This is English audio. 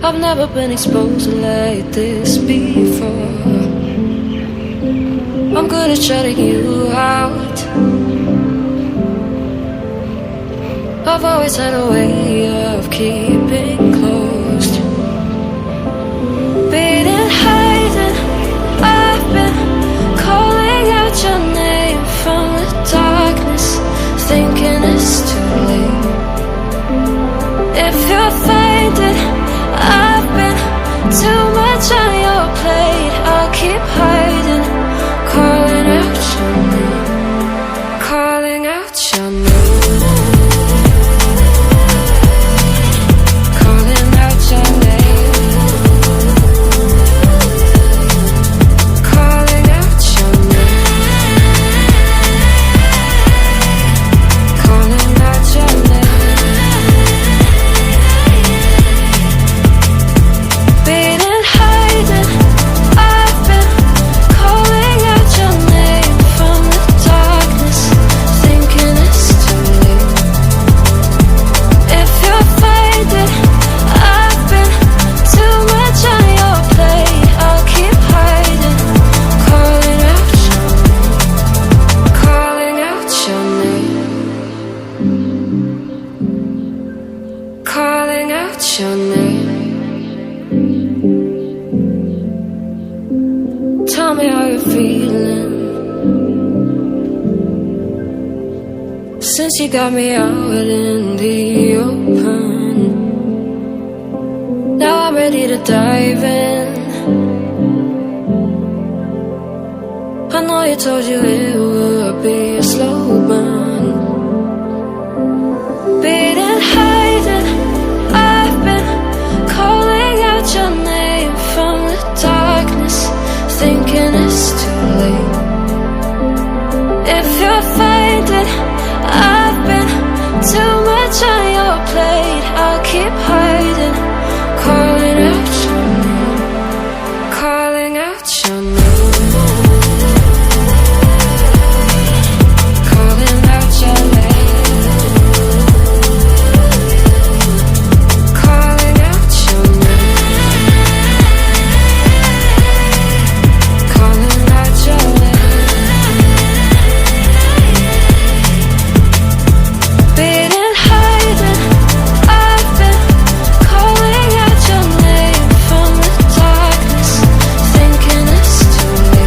I've never been exposed like this before. I'm good at shutting you out. I've always had a way of keeping closed. Beating, hiding, I've been calling out your name from the darkness, thinking it's too late. If you're finding I've been too much on your plate, I'll keep hiding, calling out your name, calling out your name. Calling out your name. Tell me how you're feeling since you got me out in the open. Now I'm ready to dive in. I know you told you it would be a slow burn. Beating, hiding, I've been calling out your name from the darkness, thinking it's too late.